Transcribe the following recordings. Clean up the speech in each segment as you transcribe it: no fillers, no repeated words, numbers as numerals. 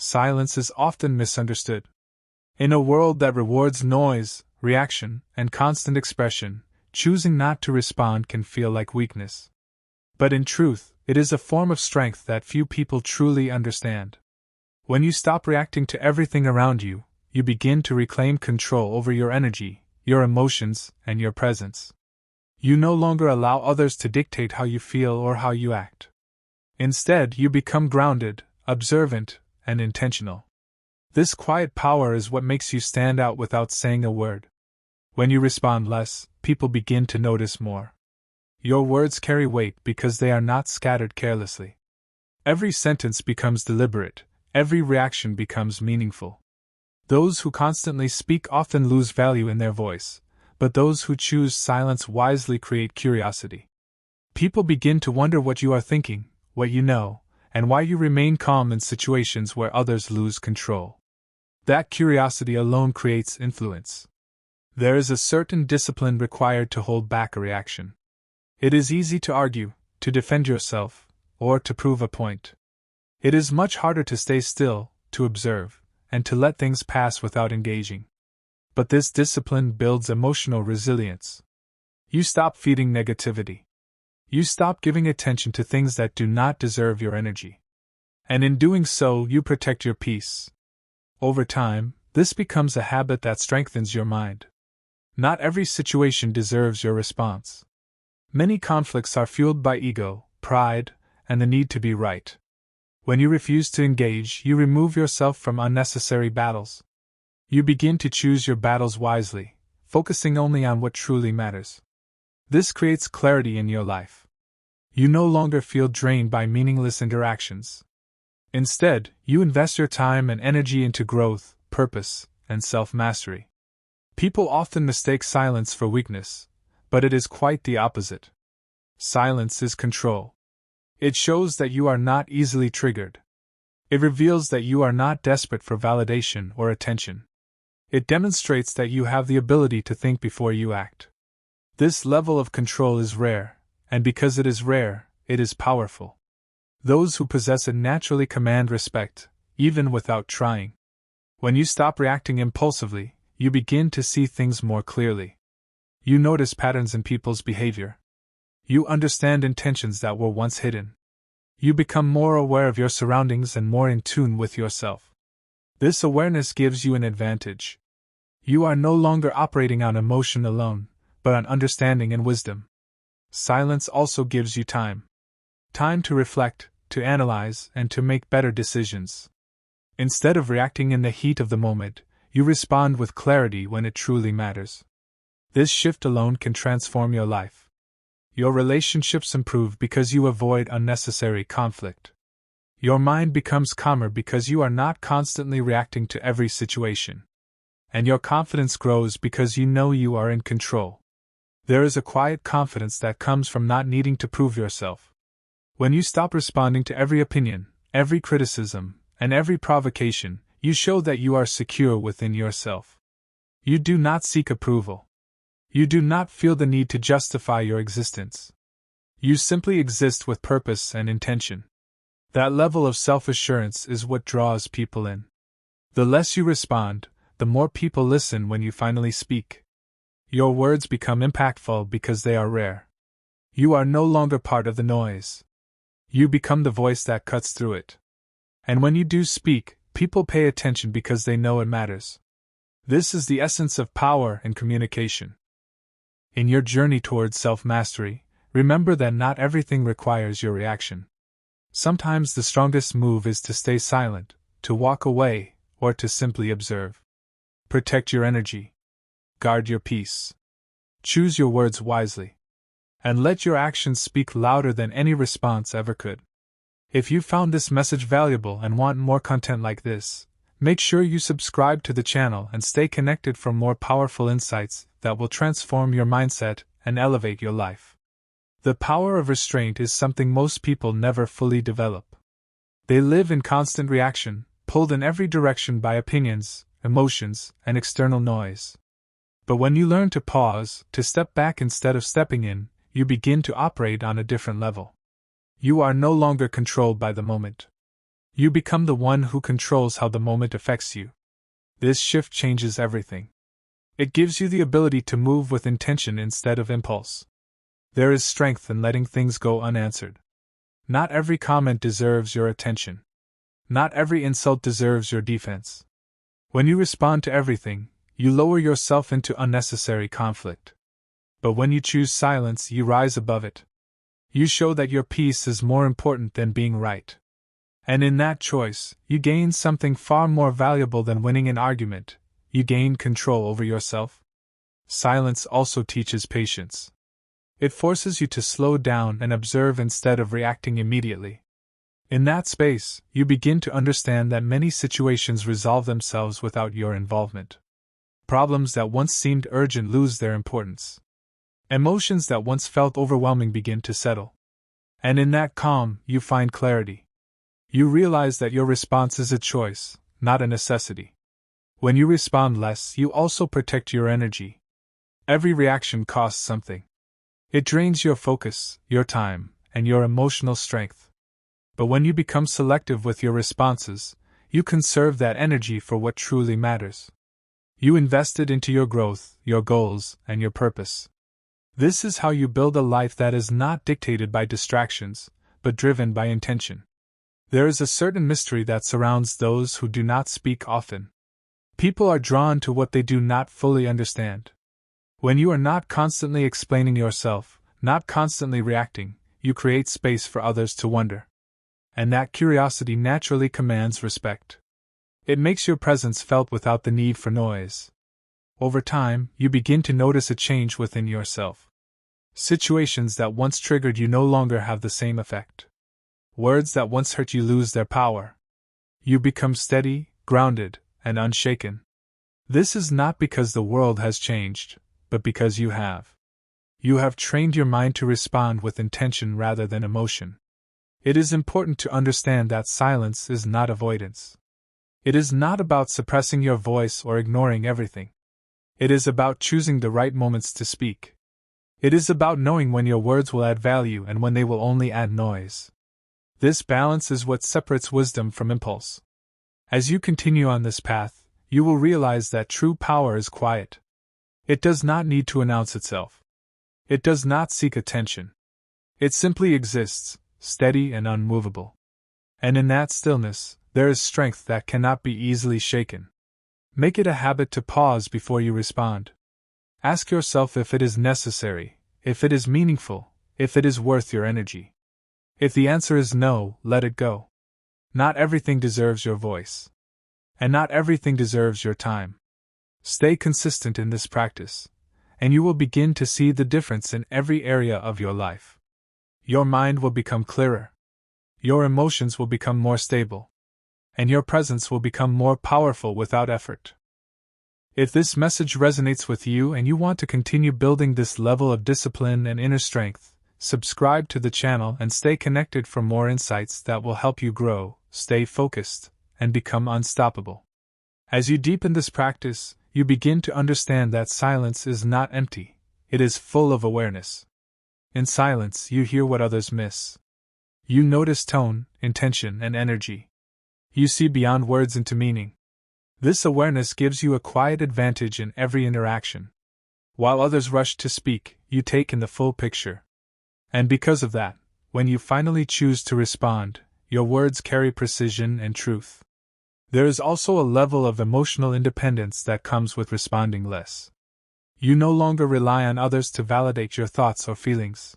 silence is often misunderstood. In a world that rewards noise, reaction, and constant expression, choosing not to respond can feel like weakness. But in truth, it is a form of strength that few people truly understand. When you stop reacting to everything around you, you begin to reclaim control over your energy, your emotions, and your presence. You no longer allow others to dictate how you feel or how you act. Instead, you become grounded, observant, and intentional. This quiet power is what makes you stand out without saying a word. When you respond less, people begin to notice more. Your words carry weight because they are not scattered carelessly. Every sentence becomes deliberate, every reaction becomes meaningful. Those who constantly speak often lose value in their voice, but those who choose silence wisely create curiosity. People begin to wonder what you are thinking, what you know, and why you remain calm in situations where others lose control. That curiosity alone creates influence. There is a certain discipline required to hold back a reaction. It is easy to argue, to defend yourself, or to prove a point. It is much harder to stay still, to observe, and to let things pass without engaging. But this discipline builds emotional resilience. You stop feeding negativity. You stop giving attention to things that do not deserve your energy. And in doing so, you protect your peace. Over time, this becomes a habit that strengthens your mind. Not every situation deserves your response. Many conflicts are fueled by ego, pride, and the need to be right. When you refuse to engage, you remove yourself from unnecessary battles. You begin to choose your battles wisely, focusing only on what truly matters. This creates clarity in your life. You no longer feel drained by meaningless interactions. Instead, you invest your time and energy into growth, purpose, and self-mastery. People often mistake silence for weakness, but it is quite the opposite. Silence is control. It shows that you are not easily triggered. It reveals that you are not desperate for validation or attention. It demonstrates that you have the ability to think before you act. This level of control is rare, and because it is rare, it is powerful. Those who possess it naturally command respect, even without trying. When you stop reacting impulsively, you begin to see things more clearly. You notice patterns in people's behavior. You understand intentions that were once hidden. You become more aware of your surroundings and more in tune with yourself. This awareness gives you an advantage. You are no longer operating on emotion alone, but on understanding and wisdom. Silence also gives you time. Time to reflect, to analyze, and to make better decisions. Instead of reacting in the heat of the moment, you respond with clarity when it truly matters. This shift alone can transform your life. Your relationships improve because you avoid unnecessary conflict. Your mind becomes calmer because you are not constantly reacting to every situation. And your confidence grows because you know you are in control. There is a quiet confidence that comes from not needing to prove yourself. When you stop responding to every opinion, every criticism, and every provocation, you show that you are secure within yourself. You do not seek approval. You do not feel the need to justify your existence. You simply exist with purpose and intention. That level of self-assurance is what draws people in. The less you respond, the more people listen when you finally speak. Your words become impactful because they are rare. You are no longer part of the noise. You become the voice that cuts through it. And when you do speak, people pay attention because they know it matters. This is the essence of power and communication. In your journey towards self-mastery, remember that not everything requires your reaction. Sometimes the strongest move is to stay silent, to walk away, or to simply observe. Protect your energy. Guard your peace. Choose your words wisely. And let your actions speak louder than any response ever could. If you found this message valuable and want more content like this, make sure you subscribe to the channel and stay connected for more powerful insights that will transform your mindset and elevate your life. The power of restraint is something most people never fully develop. They live in constant reaction, pulled in every direction by opinions, emotions, and external noise. But when you learn to pause, to step back instead of stepping in, you begin to operate on a different level. You are no longer controlled by the moment. You become the one who controls how the moment affects you. This shift changes everything. It gives you the ability to move with intention instead of impulse. There is strength in letting things go unanswered. Not every comment deserves your attention. Not every insult deserves your defense. When you respond to everything, you lower yourself into unnecessary conflict. But when you choose silence, you rise above it. You show that your peace is more important than being right. And in that choice, you gain something far more valuable than winning an argument. You gain control over yourself. Silence also teaches patience. It forces you to slow down and observe instead of reacting immediately. In that space, you begin to understand that many situations resolve themselves without your involvement. Problems that once seemed urgent lose their importance. Emotions that once felt overwhelming begin to settle. And in that calm, you find clarity. You realize that your response is a choice, not a necessity. When you respond less, you also protect your energy. Every reaction costs something. It drains your focus, your time, and your emotional strength. But when you become selective with your responses, you conserve that energy for what truly matters. You invest it into your growth, your goals, and your purpose. This is how you build a life that is not dictated by distractions, but driven by intention. There is a certain mystery that surrounds those who do not speak often. People are drawn to what they do not fully understand. When you are not constantly explaining yourself, not constantly reacting, you create space for others to wonder. And that curiosity naturally commands respect. It makes your presence felt without the need for noise. Over time, you begin to notice a change within yourself. Situations that once triggered you no longer have the same effect. Words that once hurt you lose their power. You become steady, grounded, and unshaken. This is not because the world has changed, but because you have. You have trained your mind to respond with intention rather than emotion. It is important to understand that silence is not avoidance. It is not about suppressing your voice or ignoring everything. It is about choosing the right moments to speak. It is about knowing when your words will add value and when they will only add noise. This balance is what separates wisdom from impulse. As you continue on this path, you will realize that true power is quiet. It does not need to announce itself. It does not seek attention. It simply exists, steady and unmovable. And in that stillness, there is strength that cannot be easily shaken. Make it a habit to pause before you respond. Ask yourself if it is necessary, if it is meaningful, if it is worth your energy. If the answer is no, let it go. Not everything deserves your voice. And not everything deserves your time. Stay consistent in this practice, and you will begin to see the difference in every area of your life. Your mind will become clearer. Your emotions will become more stable. And your presence will become more powerful without effort. If this message resonates with you and you want to continue building this level of discipline and inner strength, subscribe to the channel and stay connected for more insights that will help you grow, stay focused, and become unstoppable. As you deepen this practice, you begin to understand that silence is not empty, it is full of awareness. In silence, you hear what others miss. You notice tone, intention, and energy. You see beyond words into meaning. This awareness gives you a quiet advantage in every interaction. While others rush to speak, you take in the full picture. And because of that, when you finally choose to respond, your words carry precision and truth. There is also a level of emotional independence that comes with responding less. You no longer rely on others to validate your thoughts or feelings.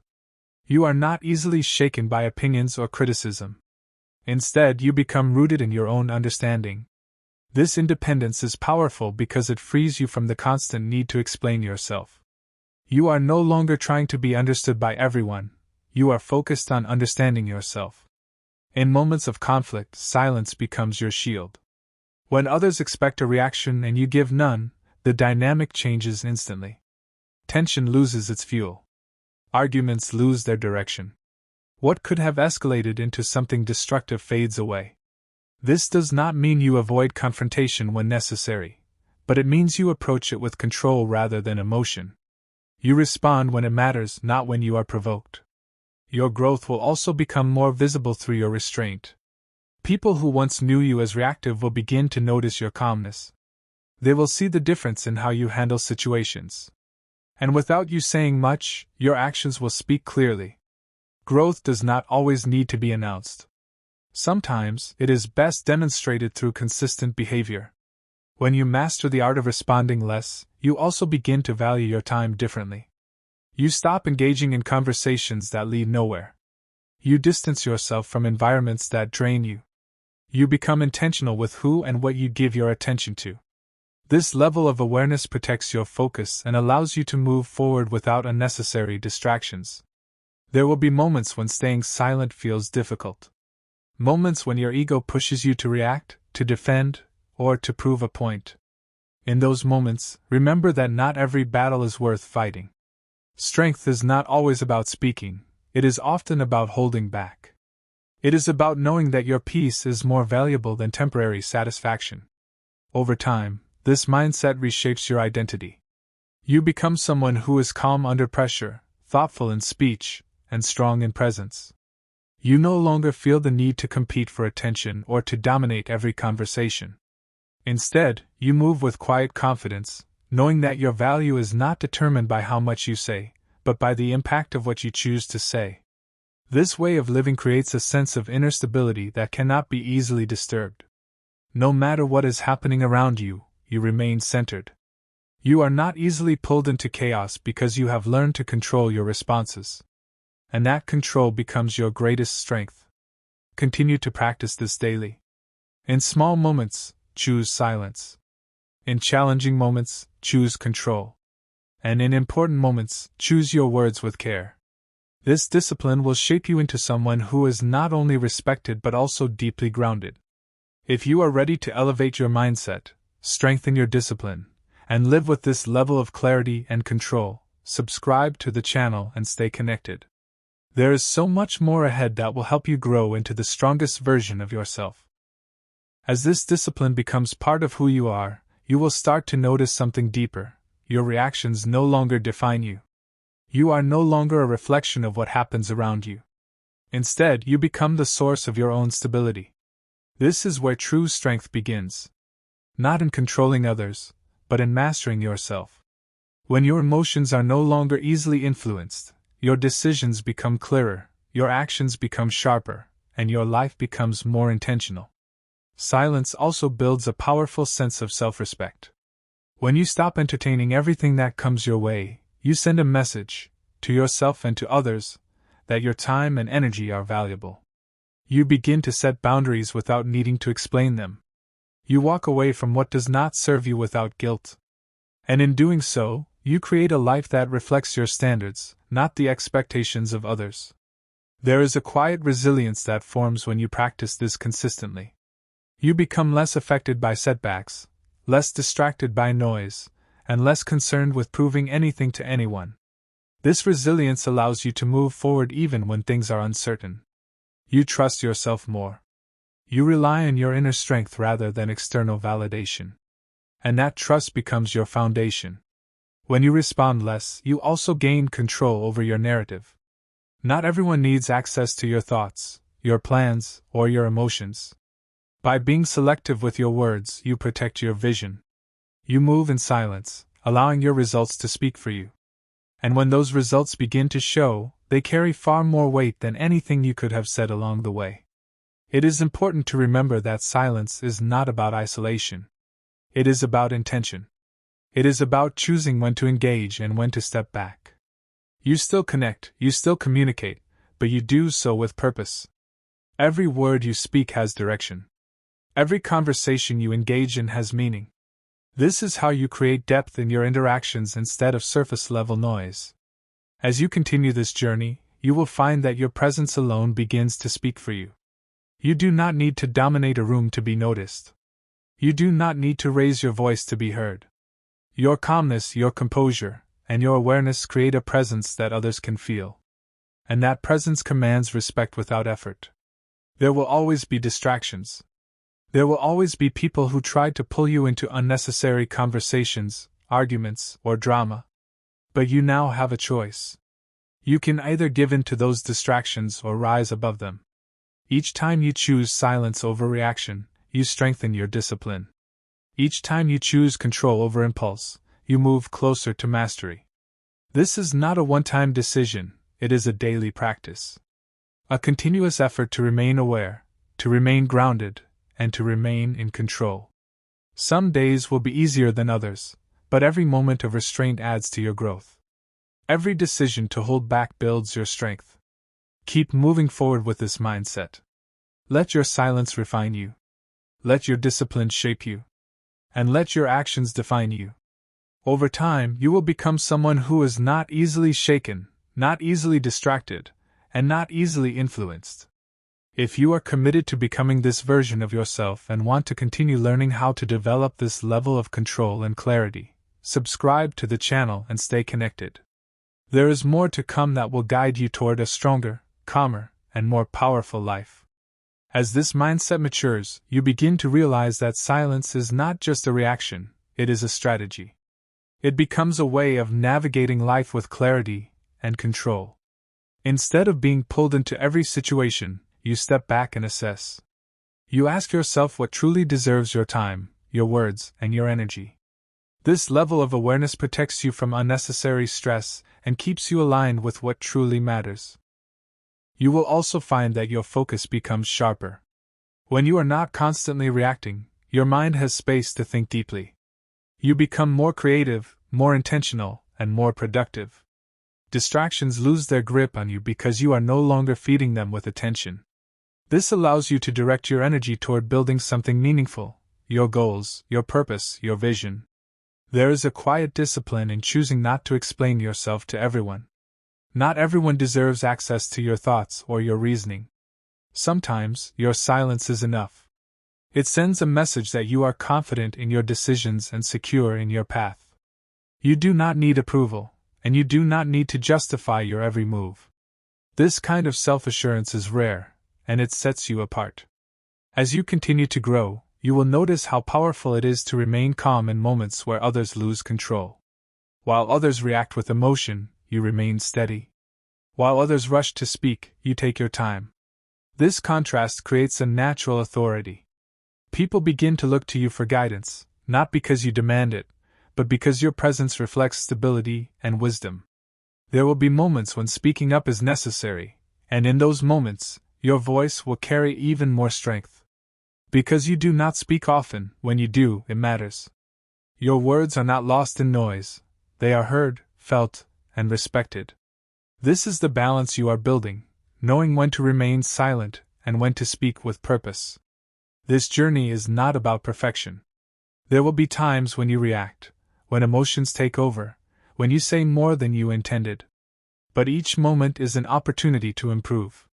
You are not easily shaken by opinions or criticism. Instead, you become rooted in your own understanding. This independence is powerful because it frees you from the constant need to explain yourself. You are no longer trying to be understood by everyone, you are focused on understanding yourself. In moments of conflict, silence becomes your shield. When others expect a reaction and you give none, the dynamic changes instantly. Tension loses its fuel. Arguments lose their direction. What could have escalated into something destructive fades away. This does not mean you avoid confrontation when necessary, but it means you approach it with control rather than emotion. You respond when it matters, not when you are provoked. Your growth will also become more visible through your restraint. People who once knew you as reactive will begin to notice your calmness. They will see the difference in how you handle situations. And without you saying much, your actions will speak clearly. Growth does not always need to be announced. Sometimes, it is best demonstrated through consistent behavior. When you master the art of responding less, you also begin to value your time differently. You stop engaging in conversations that lead nowhere. You distance yourself from environments that drain you. You become intentional with who and what you give your attention to. This level of awareness protects your focus and allows you to move forward without unnecessary distractions. There will be moments when staying silent feels difficult. Moments when your ego pushes you to react, to defend, or to prove a point. In those moments, remember that not every battle is worth fighting. Strength is not always about speaking, it is often about holding back. It is about knowing that your peace is more valuable than temporary satisfaction. Over time, this mindset reshapes your identity. You become someone who is calm under pressure, thoughtful in speech, and strong in presence. You no longer feel the need to compete for attention or to dominate every conversation. Instead, you move with quiet confidence, knowing that your value is not determined by how much you say, but by the impact of what you choose to say. This way of living creates a sense of inner stability that cannot be easily disturbed. No matter what is happening around you, you remain centered. You are not easily pulled into chaos because you have learned to control your responses. And that control becomes your greatest strength. Continue to practice this daily. In small moments, choose silence. In challenging moments, choose control. And in important moments, choose your words with care. This discipline will shape you into someone who is not only respected but also deeply grounded. If you are ready to elevate your mindset, strengthen your discipline, and live with this level of clarity and control, subscribe to the channel and stay connected. There is so much more ahead that will help you grow into the strongest version of yourself. As this discipline becomes part of who you are, you will start to notice something deeper. Your reactions no longer define you. You are no longer a reflection of what happens around you. Instead, you become the source of your own stability. This is where true strength begins. Not in controlling others, but in mastering yourself. When your emotions are no longer easily influenced, your decisions become clearer, your actions become sharper, and your life becomes more intentional. Silence also builds a powerful sense of self-respect. When you stop entertaining everything that comes your way, you send a message, to yourself and to others, that your time and energy are valuable. You begin to set boundaries without needing to explain them. You walk away from what does not serve you without guilt. And in doing so, you create a life that reflects your standards, not the expectations of others. There is a quiet resilience that forms when you practice this consistently. You become less affected by setbacks, less distracted by noise, and less concerned with proving anything to anyone. This resilience allows you to move forward even when things are uncertain. You trust yourself more. You rely on your inner strength rather than external validation. And that trust becomes your foundation. When you respond less, you also gain control over your narrative. Not everyone needs access to your thoughts, your plans, or your emotions. By being selective with your words, you protect your vision. You move in silence, allowing your results to speak for you. And when those results begin to show, they carry far more weight than anything you could have said along the way. It is important to remember that silence is not about isolation. It is about intention. It is about choosing when to engage and when to step back. You still connect, you still communicate, but you do so with purpose. Every word you speak has direction. Every conversation you engage in has meaning. This is how you create depth in your interactions instead of surface-level noise. As you continue this journey, you will find that your presence alone begins to speak for you. You do not need to dominate a room to be noticed. You do not need to raise your voice to be heard. Your calmness, your composure, and your awareness create a presence that others can feel. And that presence commands respect without effort. There will always be distractions. There will always be people who try to pull you into unnecessary conversations, arguments, or drama. But you now have a choice. You can either give in to those distractions or rise above them. Each time you choose silence over reaction, you strengthen your discipline. Each time you choose control over impulse, you move closer to mastery. This is not a one-time decision, it is a daily practice. A continuous effort to remain aware, to remain grounded, and to remain in control. Some days will be easier than others, but every moment of restraint adds to your growth. Every decision to hold back builds your strength. Keep moving forward with this mindset. Let your silence refine you. Let your discipline shape you. And let your actions define you. Over time, you will become someone who is not easily shaken, not easily distracted, and not easily influenced. If you are committed to becoming this version of yourself and want to continue learning how to develop this level of control and clarity, subscribe to the channel and stay connected. There is more to come that will guide you toward a stronger, calmer, and more powerful life. As this mindset matures, you begin to realize that silence is not just a reaction, it is a strategy. It becomes a way of navigating life with clarity and control. Instead of being pulled into every situation, you step back and assess. You ask yourself what truly deserves your time, your words, and your energy. This level of awareness protects you from unnecessary stress and keeps you aligned with what truly matters. You will also find that your focus becomes sharper. When you are not constantly reacting, your mind has space to think deeply. You become more creative, more intentional, and more productive. Distractions lose their grip on you because you are no longer feeding them with attention. This allows you to direct your energy toward building something meaningful, your goals, your purpose, your vision. There is a quiet discipline in choosing not to explain yourself to everyone. Not everyone deserves access to your thoughts or your reasoning. Sometimes, your silence is enough. It sends a message that you are confident in your decisions and secure in your path. You do not need approval, and you do not need to justify your every move. This kind of self-assurance is rare, and it sets you apart. As you continue to grow, you will notice how powerful it is to remain calm in moments where others lose control. While others react with emotion, you remain steady. While others rush to speak, you take your time. This contrast creates a natural authority. People begin to look to you for guidance, not because you demand it, but because your presence reflects stability and wisdom. There will be moments when speaking up is necessary, and in those moments, your voice will carry even more strength. Because you do not speak often, when you do, it matters. Your words are not lost in noise, they are heard, felt, and respected. This is the balance you are building, knowing when to remain silent and when to speak with purpose. This journey is not about perfection. There will be times when you react, when emotions take over, when you say more than you intended. But each moment is an opportunity to improve.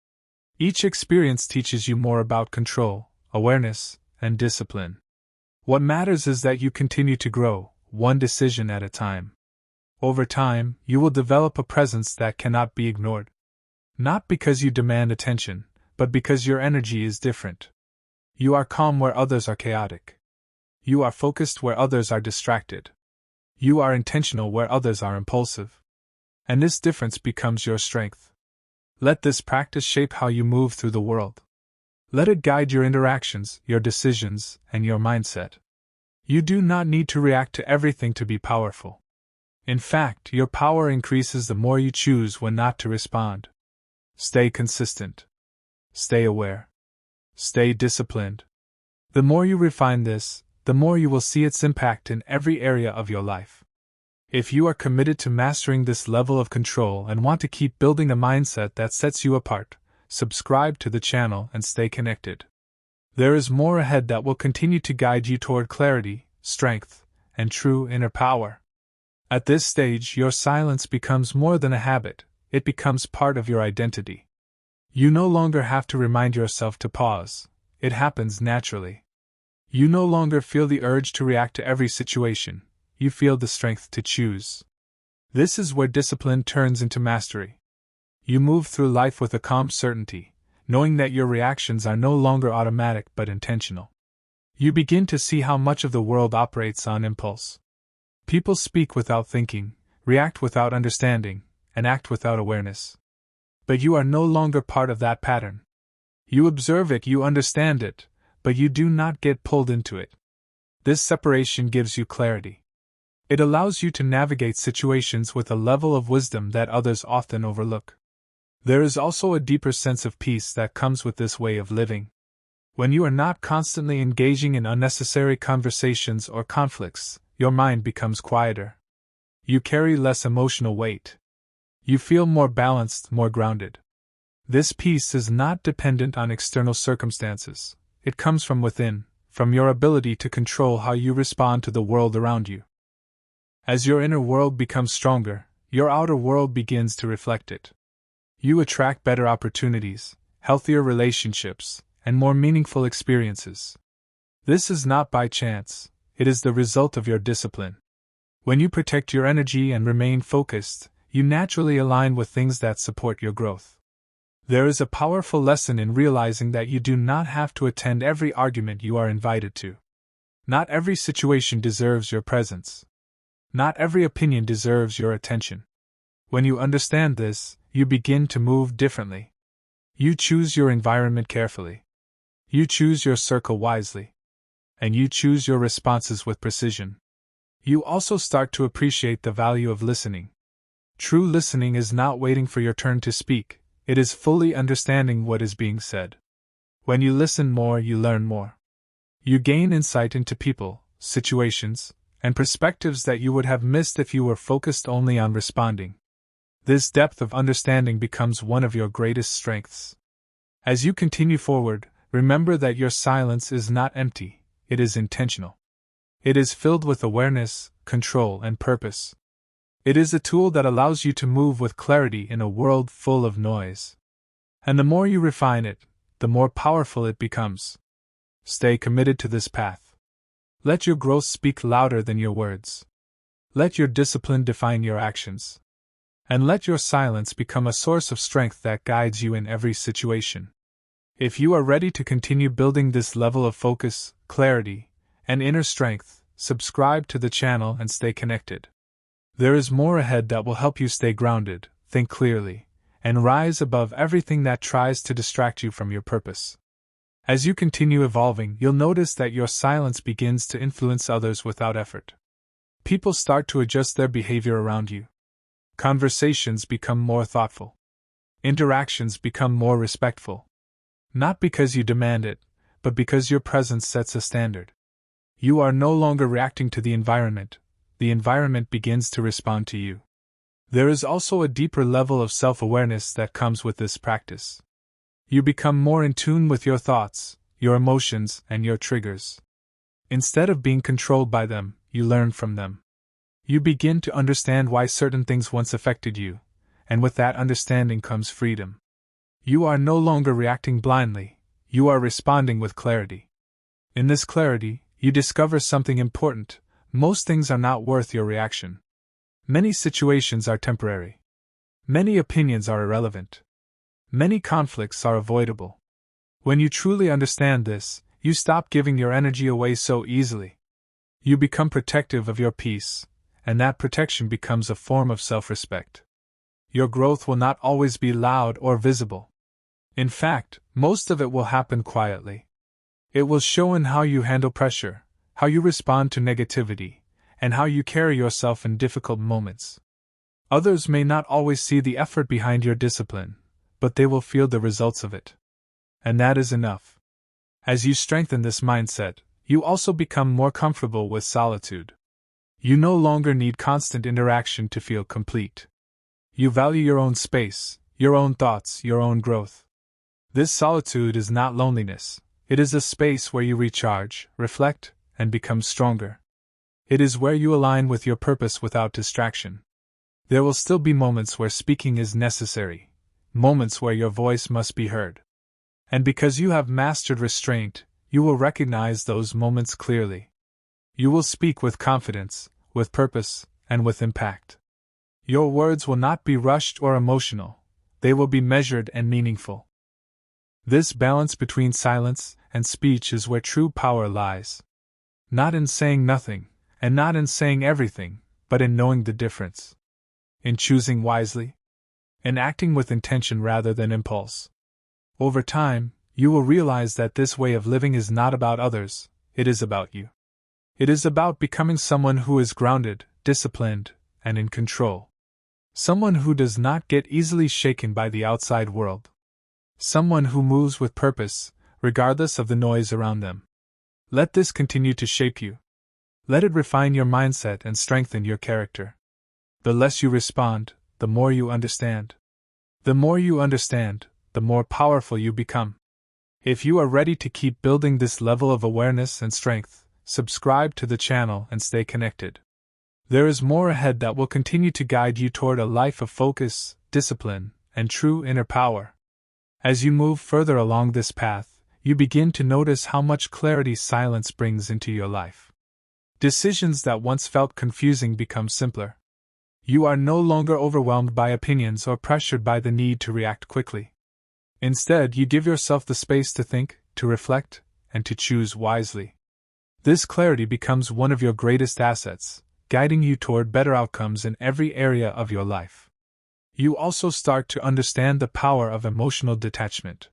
Each experience teaches you more about control, awareness, and discipline. What matters is that you continue to grow, one decision at a time. Over time, you will develop a presence that cannot be ignored. Not because you demand attention, but because your energy is different. You are calm where others are chaotic. You are focused where others are distracted. You are intentional where others are impulsive. And this difference becomes your strength. Let this practice shape how you move through the world. Let it guide your interactions, your decisions, and your mindset. You do not need to react to everything to be powerful. In fact, your power increases the more you choose when not to respond. Stay consistent. Stay aware. Stay disciplined. The more you refine this, the more you will see its impact in every area of your life. If you are committed to mastering this level of control and want to keep building a mindset that sets you apart, subscribe to the channel and stay connected. There is more ahead that will continue to guide you toward clarity, strength, and true inner power. At this stage, your silence becomes more than a habit, it becomes part of your identity. You no longer have to remind yourself to pause, it happens naturally. You no longer feel the urge to react to every situation, you feel the strength to choose. This is where discipline turns into mastery. You move through life with a calm certainty, knowing that your reactions are no longer automatic but intentional. You begin to see how much of the world operates on impulse. People speak without thinking, react without understanding, and act without awareness. But you are no longer part of that pattern. You observe it, you understand it, but you do not get pulled into it. This separation gives you clarity. It allows you to navigate situations with a level of wisdom that others often overlook. There is also a deeper sense of peace that comes with this way of living. When you are not constantly engaging in unnecessary conversations or conflicts, your mind becomes quieter. You carry less emotional weight. You feel more balanced, more grounded. This peace is not dependent on external circumstances. It comes from within, from your ability to control how you respond to the world around you. As your inner world becomes stronger, your outer world begins to reflect it. You attract better opportunities, healthier relationships, and more meaningful experiences. This is not by chance, it is the result of your discipline. When you protect your energy and remain focused, you naturally align with things that support your growth. There is a powerful lesson in realizing that you do not have to attend every argument you are invited to. Not every situation deserves your presence. Not every opinion deserves your attention. When you understand this, you begin to move differently. You choose your environment carefully. You choose your circle wisely. And you choose your responses with precision. You also start to appreciate the value of listening. True listening is not waiting for your turn to speak, it is fully understanding what is being said. When you listen more, you learn more. You gain insight into people, situations, and perspectives that you would have missed if you were focused only on responding. This depth of understanding becomes one of your greatest strengths. As you continue forward, remember that your silence is not empty, it is intentional. It is filled with awareness, control, and purpose. It is a tool that allows you to move with clarity in a world full of noise. And the more you refine it, the more powerful it becomes. Stay committed to this path. Let your growth speak louder than your words. Let your discipline define your actions. And let your silence become a source of strength that guides you in every situation. If you are ready to continue building this level of focus, clarity, and inner strength, subscribe to the channel and stay connected. There is more ahead that will help you stay grounded, think clearly, and rise above everything that tries to distract you from your purpose. As you continue evolving, you'll notice that your silence begins to influence others without effort. People start to adjust their behavior around you. Conversations become more thoughtful. Interactions become more respectful. Not because you demand it, but because your presence sets a standard. You are no longer reacting to the environment begins to respond to you. There is also a deeper level of self-awareness that comes with this practice. You become more in tune with your thoughts, your emotions, and your triggers. Instead of being controlled by them, you learn from them. You begin to understand why certain things once affected you, and with that understanding comes freedom. You are no longer reacting blindly, you are responding with clarity. In this clarity, you discover something important: most things are not worth your reaction. Many situations are temporary. Many opinions are irrelevant. Many conflicts are avoidable. When you truly understand this, you stop giving your energy away so easily. You become protective of your peace, and that protection becomes a form of self-respect. Your growth will not always be loud or visible. In fact, most of it will happen quietly. It will show in how you handle pressure, how you respond to negativity, and how you carry yourself in difficult moments. Others may not always see the effort behind your discipline, but they will feel the results of it. And that is enough. As you strengthen this mindset, you also become more comfortable with solitude. You no longer need constant interaction to feel complete. You value your own space, your own thoughts, your own growth. This solitude is not loneliness, it is a space where you recharge, reflect, and become stronger. It is where you align with your purpose without distraction. There will still be moments where speaking is necessary, moments where your voice must be heard. And because you have mastered restraint, you will recognize those moments clearly. You will speak with confidence, with purpose, and with impact. Your words will not be rushed or emotional, they will be measured and meaningful. This balance between silence and speech is where true power lies. Not in saying nothing, and not in saying everything, but in knowing the difference. In choosing wisely. In acting with intention rather than impulse. Over time, you will realize that this way of living is not about others, it is about you. It is about becoming someone who is grounded, disciplined, and in control. Someone who does not get easily shaken by the outside world. Someone who moves with purpose, regardless of the noise around them. Let this continue to shape you. Let it refine your mindset and strengthen your character. The less you respond, the more you understand. The more you understand, the more powerful you become. If you are ready to keep building this level of awareness and strength, subscribe to the channel and stay connected. There is more ahead that will continue to guide you toward a life of focus, discipline, and true inner power. As you move further along this path, you begin to notice how much clarity silence brings into your life. Decisions that once felt confusing become simpler. You are no longer overwhelmed by opinions or pressured by the need to react quickly. Instead, you give yourself the space to think, to reflect, and to choose wisely. This clarity becomes one of your greatest assets, guiding you toward better outcomes in every area of your life. You also start to understand the power of emotional detachment.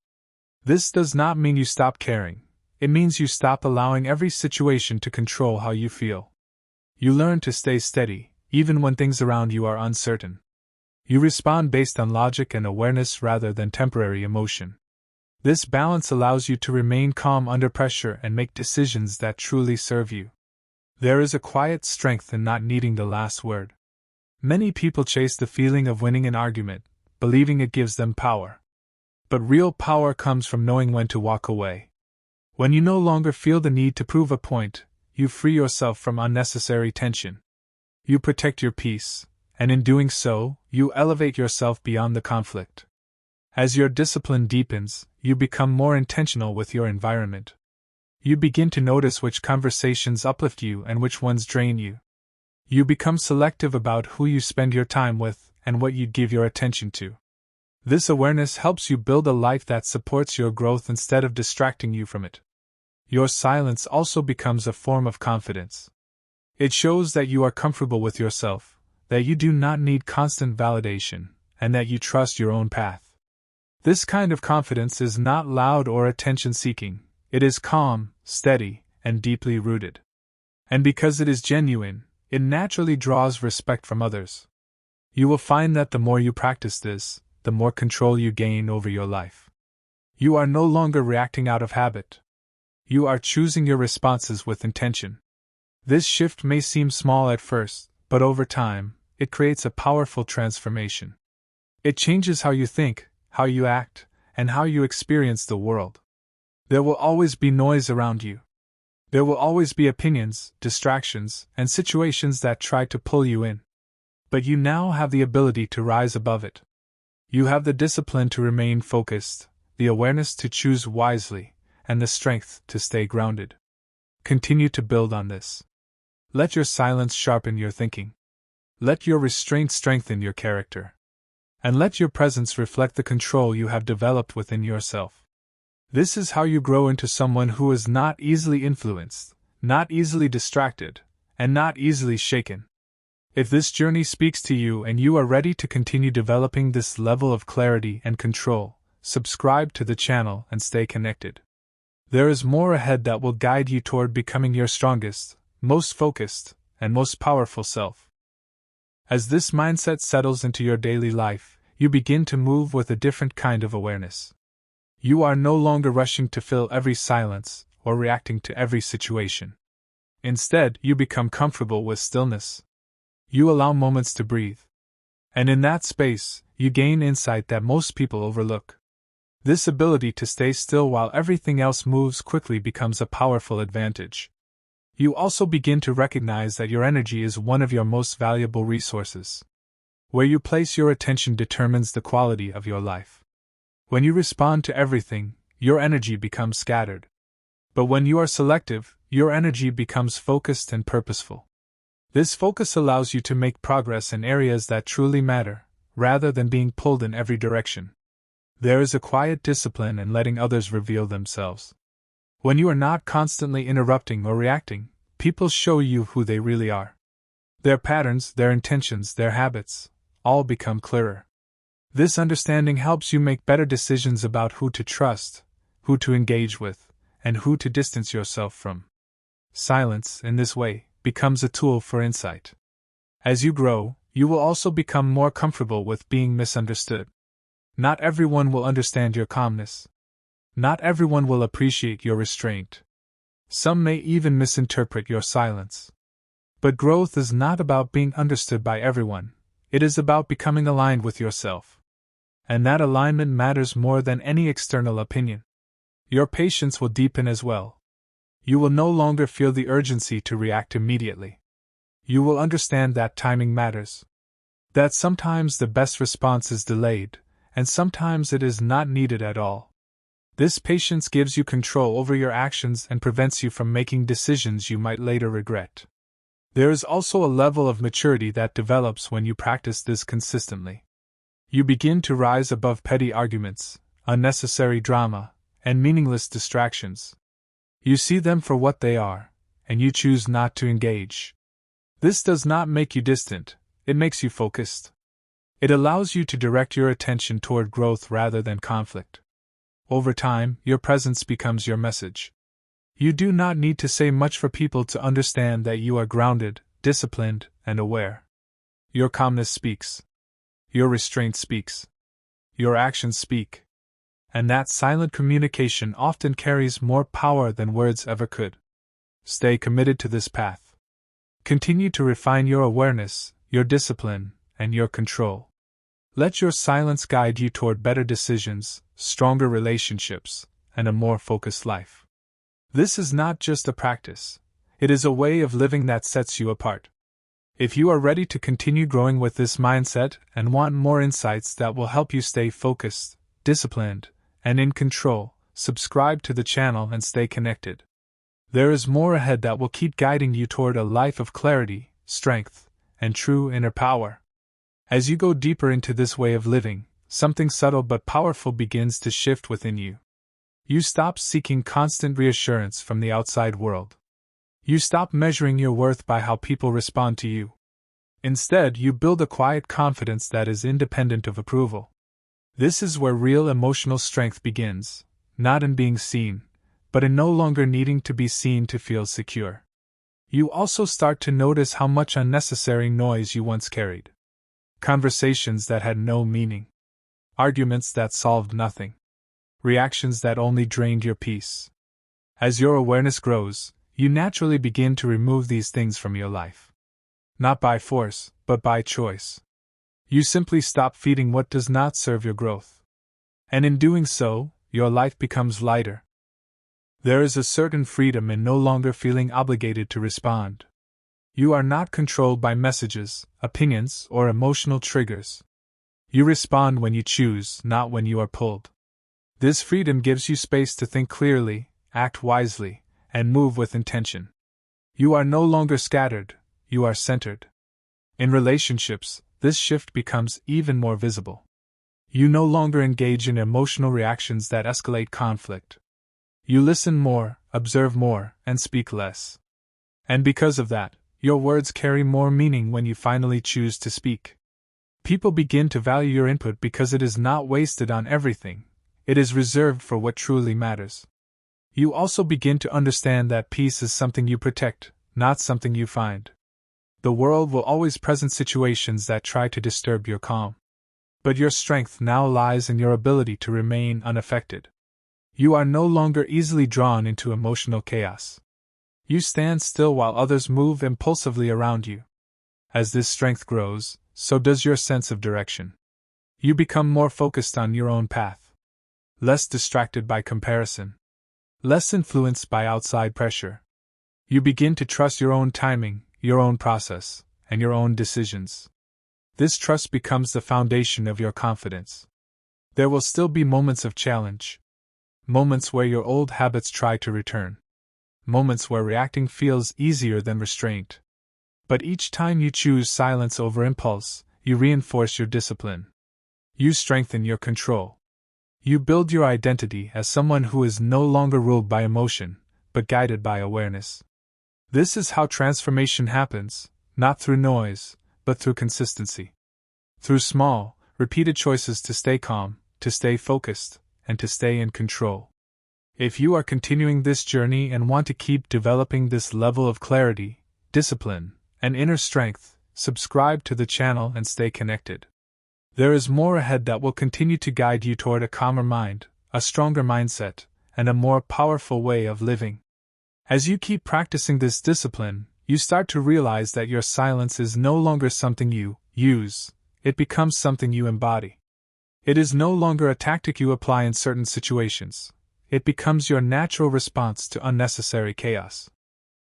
This does not mean you stop caring, it means you stop allowing every situation to control how you feel. You learn to stay steady, even when things around you are uncertain. You respond based on logic and awareness rather than temporary emotion. This balance allows you to remain calm under pressure and make decisions that truly serve you. There is a quiet strength in not needing the last word. Many people chase the feeling of winning an argument, believing it gives them power. But real power comes from knowing when to walk away. When you no longer feel the need to prove a point, you free yourself from unnecessary tension. You protect your peace, and in doing so, you elevate yourself beyond the conflict. As your discipline deepens, you become more intentional with your environment. You begin to notice which conversations uplift you and which ones drain you. You become selective about who you spend your time with and what you give your attention to. This awareness helps you build a life that supports your growth instead of distracting you from it. Your silence also becomes a form of confidence. It shows that you are comfortable with yourself, that you do not need constant validation, and that you trust your own path. This kind of confidence is not loud or attention-seeking, it is calm, steady, and deeply rooted. And because it is genuine, it naturally draws respect from others. You will find that the more you practice this, the more control you gain over your life. You are no longer reacting out of habit. You are choosing your responses with intention. This shift may seem small at first, but over time, it creates a powerful transformation. It changes how you think, how you act, and how you experience the world. There will always be noise around you. There will always be opinions, distractions, and situations that try to pull you in. But you now have the ability to rise above it. You have the discipline to remain focused, the awareness to choose wisely, and the strength to stay grounded. Continue to build on this. Let your silence sharpen your thinking. Let your restraint strengthen your character. And let your presence reflect the control you have developed within yourself. This is how you grow into someone who is not easily influenced, not easily distracted, and not easily shaken. If this journey speaks to you and you are ready to continue developing this level of clarity and control, subscribe to the channel and stay connected. There is more ahead that will guide you toward becoming your strongest, most focused, and most powerful self. As this mindset settles into your daily life, you begin to move with a different kind of awareness. You are no longer rushing to fill every silence or reacting to every situation. Instead, you become comfortable with stillness. You allow moments to breathe. And in that space, you gain insight that most people overlook. This ability to stay still while everything else moves quickly becomes a powerful advantage. You also begin to recognize that your energy is one of your most valuable resources. Where you place your attention determines the quality of your life. When you respond to everything, your energy becomes scattered. But when you are selective, your energy becomes focused and purposeful. This focus allows you to make progress in areas that truly matter, rather than being pulled in every direction. There is a quiet discipline in letting others reveal themselves. When you are not constantly interrupting or reacting, people show you who they really are. Their patterns, their intentions, their habits, all become clearer. This understanding helps you make better decisions about who to trust, who to engage with, and who to distance yourself from. Silence, in this way, becomes a tool for insight. As you grow, you will also become more comfortable with being misunderstood. Not everyone will understand your calmness. Not everyone will appreciate your restraint. Some may even misinterpret your silence. But growth is not about being understood by everyone, it is about becoming aligned with yourself. And that alignment matters more than any external opinion. Your patience will deepen as well. You will no longer feel the urgency to react immediately. You will understand that timing matters. That sometimes the best response is delayed, and sometimes it is not needed at all. This patience gives you control over your actions and prevents you from making decisions you might later regret. There is also a level of maturity that develops when you practice this consistently. You begin to rise above petty arguments, unnecessary drama, and meaningless distractions. You see them for what they are, and you choose not to engage. This does not make you distant, it makes you focused. It allows you to direct your attention toward growth rather than conflict. Over time, your presence becomes your message. You do not need to say much for people to understand that you are grounded, disciplined, and aware. Your calmness speaks. Your restraint speaks. Your actions speak. And that silent communication often carries more power than words ever could. Stay committed to this path. Continue to refine your awareness, your discipline, and your control. Let your silence guide you toward better decisions, stronger relationships, and a more focused life. This is not just a practice, it is a way of living that sets you apart. If you are ready to continue growing with this mindset and want more insights that will help you stay focused, disciplined, and in control, subscribe to the channel and stay connected. There is more ahead that will keep guiding you toward a life of clarity, strength, and true inner power. As you go deeper into this way of living, something subtle but powerful begins to shift within you. You stop seeking constant reassurance from the outside world. You stop measuring your worth by how people respond to you. Instead, you build a quiet confidence that is independent of approval. This is where real emotional strength begins, not in being seen, but in no longer needing to be seen to feel secure. You also start to notice how much unnecessary noise you once carried. Conversations that had no meaning. Arguments that solved nothing. Reactions that only drained your peace. As your awareness grows, you naturally begin to remove these things from your life. Not by force, but by choice. You simply stop feeding what does not serve your growth. And in doing so, your life becomes lighter. There is a certain freedom in no longer feeling obligated to respond. You are not controlled by messages, opinions, or emotional triggers. You respond when you choose, not when you are pulled. This freedom gives you space to think clearly, act wisely, and move with intention. You are no longer scattered, you are centered. In relationships, this shift becomes even more visible. You no longer engage in emotional reactions that escalate conflict. You listen more, observe more, and speak less. And because of that, your words carry more meaning when you finally choose to speak. People begin to value your input because it is not wasted on everything, it is reserved for what truly matters. You also begin to understand that peace is something you protect, not something you find. The world will always present situations that try to disturb your calm. But your strength now lies in your ability to remain unaffected. You are no longer easily drawn into emotional chaos. You stand still while others move impulsively around you. As this strength grows, so does your sense of direction. You become more focused on your own path. Less distracted by comparison. Less influenced by outside pressure. You begin to trust your own timing, your own process, and your own decisions. This trust becomes the foundation of your confidence. There will still be moments of challenge. Moments where your old habits try to return. Moments where reacting feels easier than restraint. But each time you choose silence over impulse, you reinforce your discipline. You strengthen your control. You build your identity as someone who is no longer ruled by emotion, but guided by awareness. This is how transformation happens, not through noise, but through consistency. Through small, repeated choices to stay calm, to stay focused, and to stay in control. If you are continuing this journey and want to keep developing this level of clarity, discipline, and inner strength, subscribe to the channel and stay connected. There is more ahead that will continue to guide you toward a calmer mind, a stronger mindset, and a more powerful way of living. As you keep practicing this discipline, you start to realize that your silence is no longer something you use, it becomes something you embody. It is no longer a tactic you apply in certain situations. It becomes your natural response to unnecessary chaos.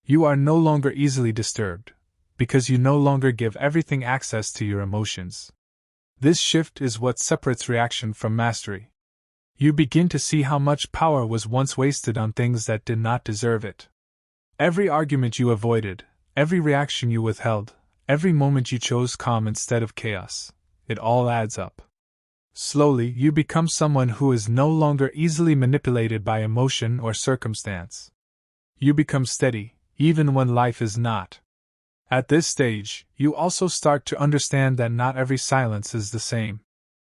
You are no longer easily disturbed, because you no longer give everything access to your emotions. This shift is what separates reaction from mastery. You begin to see how much power was once wasted on things that did not deserve it. Every argument you avoided, every reaction you withheld, every moment you chose calm instead of chaos, it all adds up. Slowly, you become someone who is no longer easily manipulated by emotion or circumstance. You become steady, even when life is not. At this stage, you also start to understand that not every silence is the same.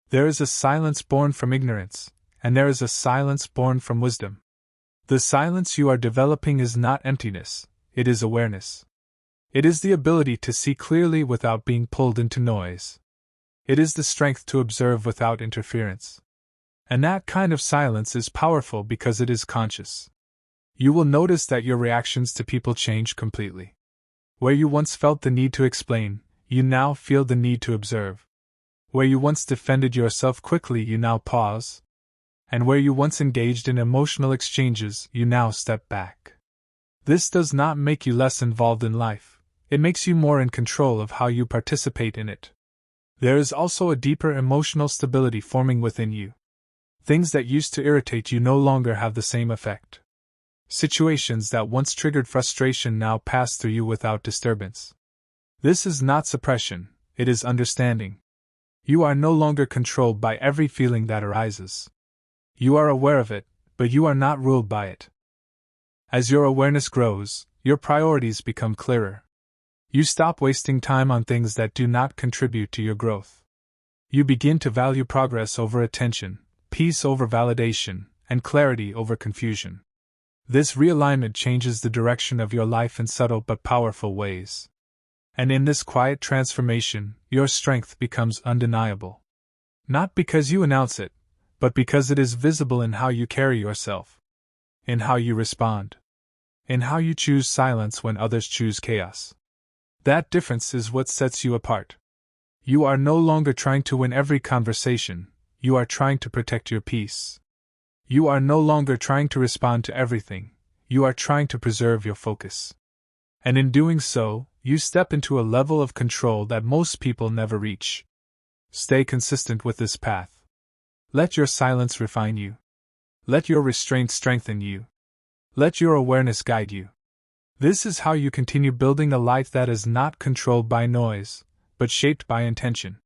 There is a silence born from ignorance, and there is a silence born from wisdom. The silence you are developing is not emptiness, it is awareness. It is the ability to see clearly without being pulled into noise. It is the strength to observe without interference. And that kind of silence is powerful because it is conscious. You will notice that your reactions to people change completely. Where you once felt the need to explain, you now feel the need to observe. Where you once defended yourself quickly, you now pause. And where you once engaged in emotional exchanges, you now step back. This does not make you less involved in life, it makes you more in control of how you participate in it. There is also a deeper emotional stability forming within you. Things that used to irritate you no longer have the same effect. Situations that once triggered frustration now pass through you without disturbance. This is not suppression, it is understanding. You are no longer controlled by every feeling that arises. You are aware of it, but you are not ruled by it. As your awareness grows, your priorities become clearer. You stop wasting time on things that do not contribute to your growth. You begin to value progress over attention, peace over validation, and clarity over confusion. This realignment changes the direction of your life in subtle but powerful ways. And in this quiet transformation, your strength becomes undeniable. Not because you announce it, but because it is visible in how you carry yourself, in how you respond, in how you choose silence when others choose chaos. That difference is what sets you apart. You are no longer trying to win every conversation, you are trying to protect your peace. You are no longer trying to respond to everything, you are trying to preserve your focus. And in doing so, you step into a level of control that most people never reach. Stay consistent with this path. Let your silence refine you. Let your restraint strengthen you. Let your awareness guide you. This is how you continue building a life that is not controlled by noise, but shaped by intention.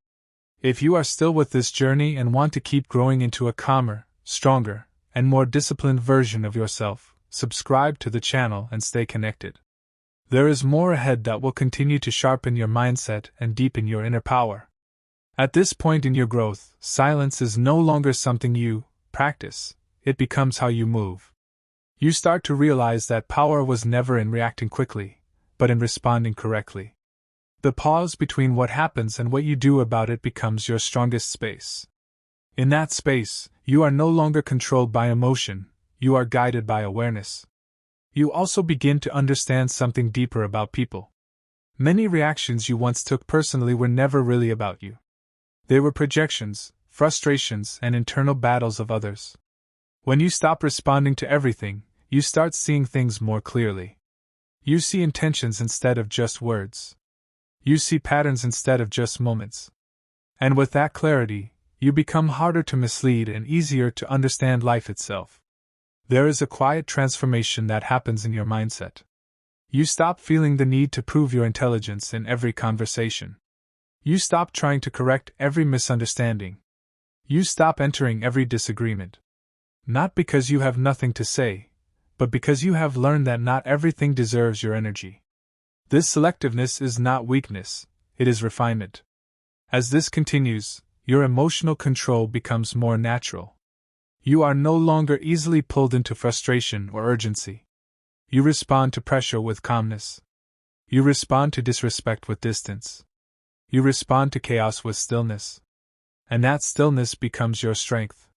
If you are still with this journey and want to keep growing into a calmer, stronger, and more disciplined version of yourself, subscribe to the channel and stay connected. There is more ahead that will continue to sharpen your mindset and deepen your inner power. At this point in your growth, silence is no longer something you practice, it becomes how you move. You start to realize that power was never in reacting quickly, but in responding correctly. The pause between what happens and what you do about it becomes your strongest space. In that space, you are no longer controlled by emotion, you are guided by awareness. You also begin to understand something deeper about people. Many reactions you once took personally were never really about you. They were projections, frustrations, and internal battles of others. When you stop responding to everything, you start seeing things more clearly. You see intentions instead of just words. You see patterns instead of just moments. And with that clarity, you become harder to mislead and easier to understand life itself. There is a quiet transformation that happens in your mindset. You stop feeling the need to prove your intelligence in every conversation. You stop trying to correct every misunderstanding. You stop entering every disagreement. Not because you have nothing to say, but because you have learned that not everything deserves your energy. This selectiveness is not weakness, it is refinement. As this continues, your emotional control becomes more natural. You are no longer easily pulled into frustration or urgency. You respond to pressure with calmness. You respond to disrespect with distance. You respond to chaos with stillness. And that stillness becomes your strength.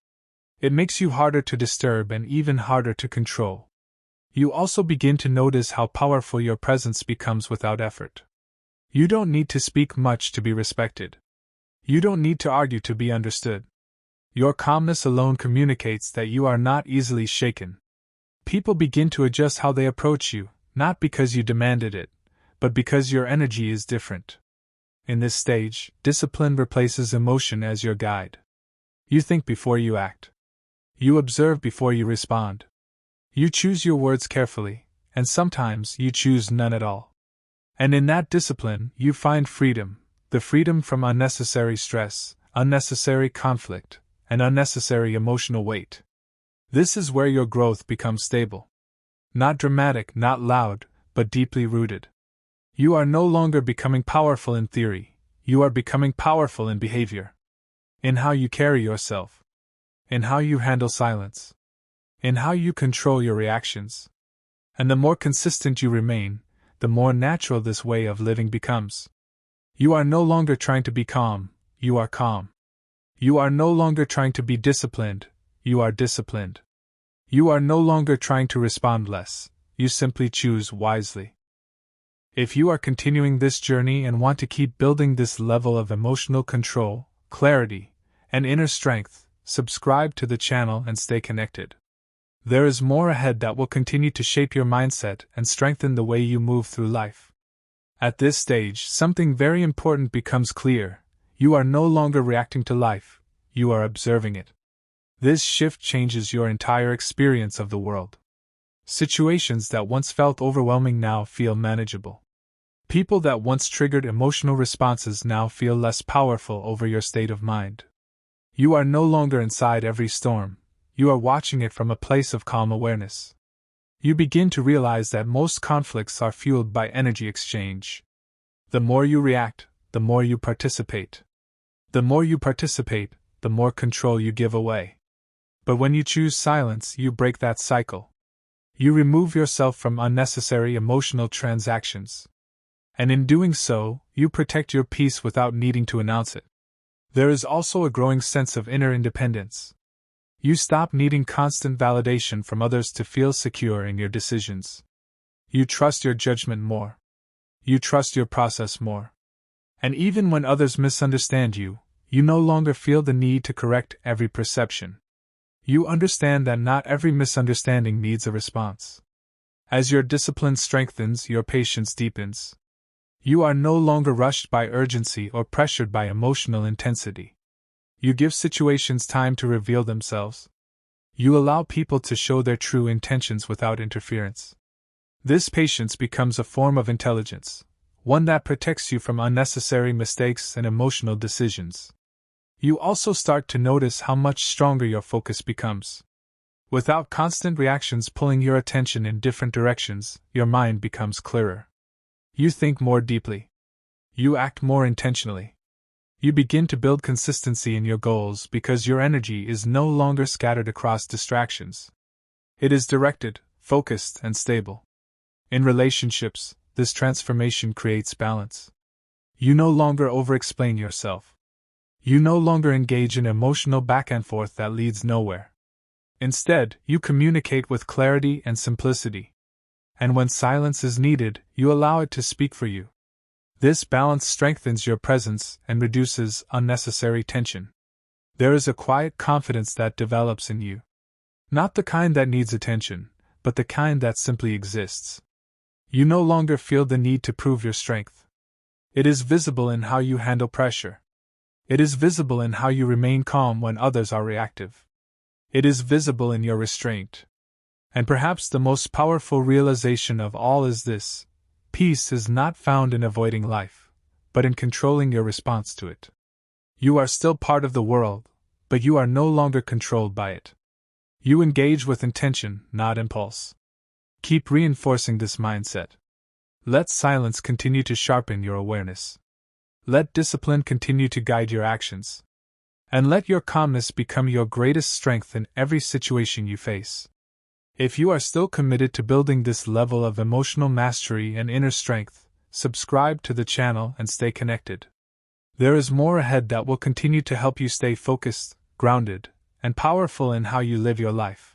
It makes you harder to disturb and even harder to control. You also begin to notice how powerful your presence becomes without effort. You don't need to speak much to be respected. You don't need to argue to be understood. Your calmness alone communicates that you are not easily shaken. People begin to adjust how they approach you, not because you demanded it, but because your energy is different. In this stage, discipline replaces emotion as your guide. You think before you act. You observe before you respond. You choose your words carefully, and sometimes you choose none at all. And in that discipline, you find freedom, the freedom from unnecessary stress, unnecessary conflict, and unnecessary emotional weight. This is where your growth becomes stable. Not dramatic, not loud, but deeply rooted. You are no longer becoming powerful in theory, you are becoming powerful in behavior. In how you carry yourself. In how you handle silence. In how you control your reactions. And the more consistent you remain, the more natural this way of living becomes. You are no longer trying to be calm, you are calm. You are no longer trying to be disciplined, you are disciplined. You are no longer trying to respond less, you simply choose wisely. If you are continuing this journey and want to keep building this level of emotional control, clarity, and inner strength, subscribe to the channel and stay connected. There is more ahead that will continue to shape your mindset and strengthen the way you move through life. At this stage, something very important becomes clear. You are no longer reacting to life, you are observing it. This shift changes your entire experience of the world. Situations that once felt overwhelming now feel manageable. People that once triggered emotional responses now feel less powerful over your state of mind. You are no longer inside every storm, you are watching it from a place of calm awareness. You begin to realize that most conflicts are fueled by energy exchange. The more you react, the more you participate. The more you participate, the more control you give away. But when you choose silence, you break that cycle. You remove yourself from unnecessary emotional transactions. And in doing so, you protect your peace without needing to announce it. There is also a growing sense of inner independence. You stop needing constant validation from others to feel secure in your decisions. You trust your judgment more. You trust your process more. And even when others misunderstand you, you no longer feel the need to correct every perception. You understand that not every misunderstanding needs a response. As your discipline strengthens, your patience deepens. You are no longer rushed by urgency or pressured by emotional intensity. You give situations time to reveal themselves. You allow people to show their true intentions without interference. This patience becomes a form of intelligence, one that protects you from unnecessary mistakes and emotional decisions. You also start to notice how much stronger your focus becomes. Without constant reactions pulling your attention in different directions, your mind becomes clearer. You think more deeply. You act more intentionally. You begin to build consistency in your goals because your energy is no longer scattered across distractions. It is directed, focused, and stable. In relationships, this transformation creates balance. You no longer over-explain yourself. You no longer engage in emotional back and forth that leads nowhere. Instead, you communicate with clarity and simplicity. And when silence is needed, you allow it to speak for you. This balance strengthens your presence and reduces unnecessary tension. There is a quiet confidence that develops in you. Not the kind that needs attention, but the kind that simply exists. You no longer feel the need to prove your strength. It is visible in how you handle pressure. It is visible in how you remain calm when others are reactive. It is visible in your restraint. And perhaps the most powerful realization of all is this: peace is not found in avoiding life, but in controlling your response to it. You are still part of the world, but you are no longer controlled by it. You engage with intention, not impulse. Keep reinforcing this mindset. Let silence continue to sharpen your awareness. Let discipline continue to guide your actions. And let your calmness become your greatest strength in every situation you face. If you are still committed to building this level of emotional mastery and inner strength, subscribe to the channel and stay connected. There is more ahead that will continue to help you stay focused, grounded, and powerful in how you live your life.